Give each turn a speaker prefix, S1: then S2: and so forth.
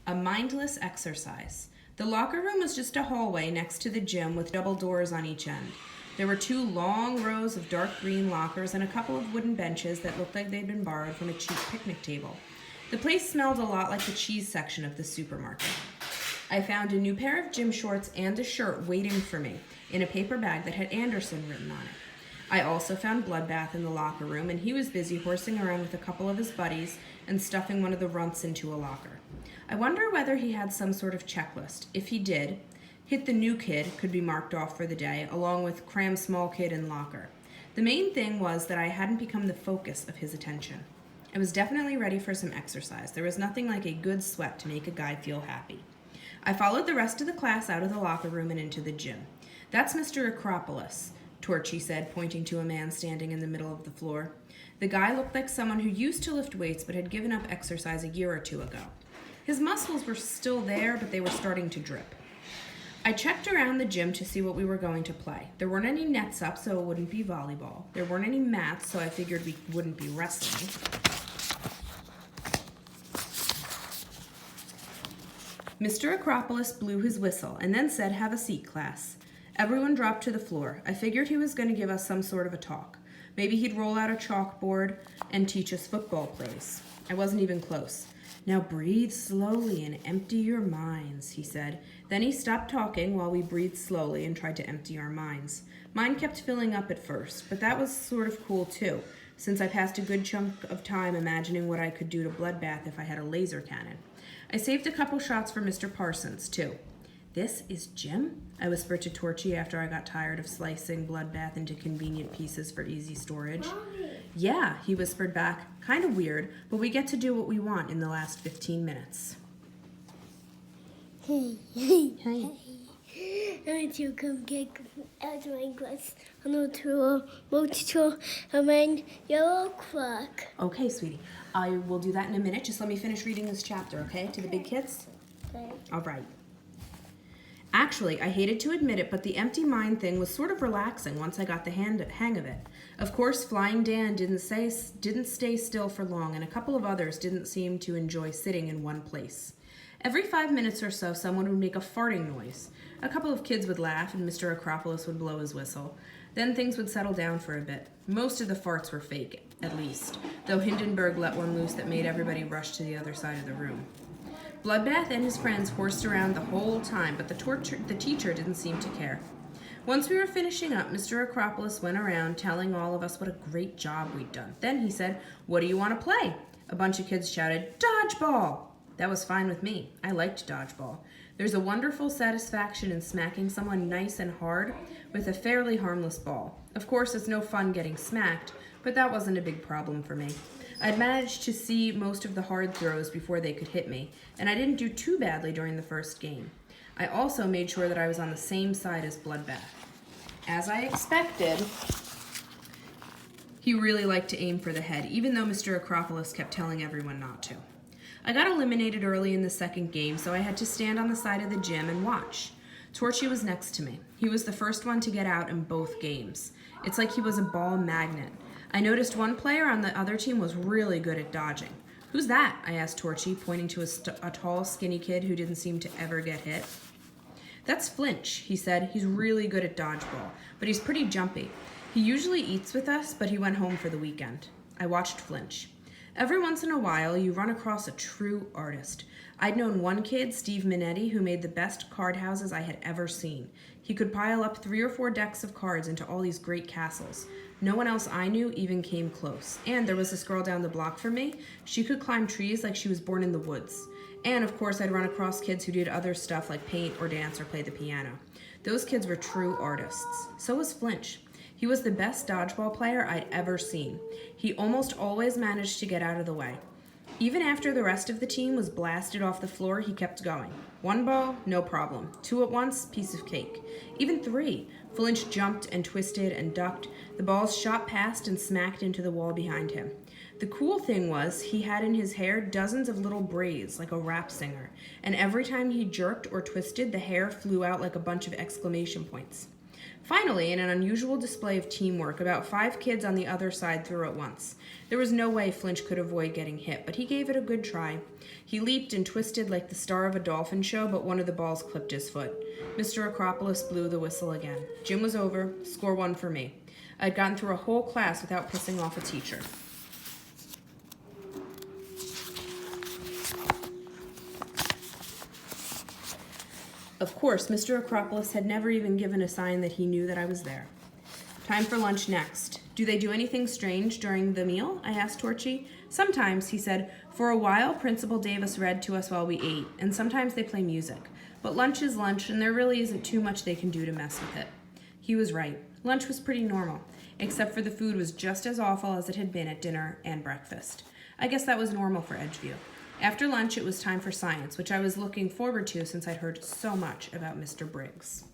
S1: A mindless exercise. The locker room was just a hallway next to the gym with double doors on each end. There were 2 long rows of dark green lockers and a couple of wooden benches that looked like they'd been borrowed from a cheap picnic table. The place smelled a lot like the cheese section of the supermarket. I found a new pair of gym shorts and a shirt waiting for me in a paper bag that had Anderson written on it. I also found Bloodbath in the locker room, and he was busy horsing around with a couple of his buddies and stuffing one of the runts into a locker. I wonder whether he had some sort of checklist. If he did, hit the new kid could be marked off for the day, along with cram small kid in locker. The main thing was that I hadn't become the focus of his attention. I was definitely ready for some exercise. There was nothing like a good sweat to make a guy feel happy. I followed the rest of the class out of the locker room and into the gym. "That's Mr. Acropolis," Torchy said, pointing to a man standing in the middle of the floor. The guy looked like someone who used to lift weights but had given up exercise a year or 2 ago. His muscles were still there, but they were starting to drip. I checked around the gym to see what we were going to play. There weren't any nets up, so it wouldn't be volleyball. There weren't any mats, so I figured we wouldn't be wrestling. Mr. Acropolis blew his whistle and then said, "Have a seat, class." Everyone dropped to the floor. I figured he was going to give us some sort of a talk. Maybe he'd roll out a chalkboard and teach us football plays. I wasn't even close. "Now breathe slowly and empty your minds," he said. Then he stopped talking while we breathed slowly and tried to empty our minds. Mine kept filling up at first, but that was sort of cool too, since I passed a good chunk of time imagining what I could do to Bloodbath if I had a laser cannon. I saved a couple shots for Mr. Parsons, too. "This is Jim?" I whispered to Torchy after I got tired of slicing Bloodbath into convenient pieces for easy storage.
S2: Mommy.
S1: "Yeah," he whispered back. "Kind of weird, but we get to do what we want in the last 15 minutes.
S2: Hey.
S1: Hi.
S2: I want to come get out of my glass on the tour, motor, and then yellow clock.
S1: Okay, sweetie. I will do that in a minute. Just let me finish reading this chapter, okay? To the big kids?
S2: Okay.
S1: All right. Actually, I hated to admit it, but the empty mind thing was sort of relaxing once I got the hang of it. Of course, Flying Dan didn't stay still for long, and a couple of others didn't seem to enjoy sitting in one place. Every 5 minutes or so, someone would make a farting noise. A couple of kids would laugh, and Mr. Acropolis would blow his whistle. Then things would settle down for a bit. Most of the farts were fake, at least, though Hindenburg let one loose that made everybody rush to the other side of the room. Bloodbath and his friends horsed around the whole time, but the teacher didn't seem to care. Once we were finishing up, Mr. Acropolis went around telling all of us what a great job we'd done. Then he said, "What do you want to play?" A bunch of kids shouted, "Dodgeball!" That was fine with me. I liked dodgeball. There's a wonderful satisfaction in smacking someone nice and hard with a fairly harmless ball. Of course, it's no fun getting smacked, but that wasn't a big problem for me. I'd managed to see most of the hard throws before they could hit me, and I didn't do too badly during the first game. I also made sure that I was on the same side as Bloodbath. As I expected, he really liked to aim for the head, even though Mr. Acropolis kept telling everyone not to. I got eliminated early in the second game, so I had to stand on the side of the gym and watch. Torchy was next to me. He was the first one to get out in both games. It's like he was a ball magnet. I noticed one player on the other team was really good at dodging. "Who's that?" I asked Torchy, pointing to a tall, skinny kid who didn't seem to ever get hit. "That's Flinch," he said. "He's really good at dodgeball, but he's pretty jumpy. He usually eats with us, but he went home for the weekend." I watched Flinch. Every once in a while, you run across a true artist. I'd known one kid, Steve Minetti, who made the best card houses I had ever seen. He could pile up 3 or 4 decks of cards into all these great castles. No one else I knew even came close. And there was this girl down the block from me. She could climb trees like she was born in the woods. And of course, I'd run across kids who did other stuff like paint or dance or play the piano. Those kids were true artists. So was Flinch. He was the best dodgeball player I'd ever seen. He almost always managed to get out of the way. Even after the rest of the team was blasted off the floor, he kept going. 1 ball, no problem. 2 at once, piece of cake. Even 3. Flinch jumped and twisted and ducked. The balls shot past and smacked into the wall behind him. The cool thing was he had in his hair dozens of little braids like a rap singer, and every time he jerked or twisted, the hair flew out like a bunch of exclamation points. Finally, in an unusual display of teamwork, about 5 kids on the other side threw at once. There was no way Flinch could avoid getting hit, but he gave it a good try. He leaped and twisted like the star of a dolphin show, but one of the balls clipped his foot. Mr. Acropolis blew the whistle again. Gym was over. Score 1 for me. I'd gotten through a whole class without pissing off a teacher. Of course, Mr. Acropolis had never even given a sign that he knew that I was there. Time for lunch next. Do they do anything strange during the meal? I asked Torchy. Sometimes, he said. For a while, Principal Davis read to us while we ate, and sometimes they play music. But lunch is lunch, and there really isn't too much they can do to mess with it. He was right. Lunch was pretty normal, except for the food was just as awful as it had been at dinner and breakfast. I guess that was normal for Edgeview. After lunch, it was time for science, which I was looking forward to since I'd heard so much about Mr. Briggs.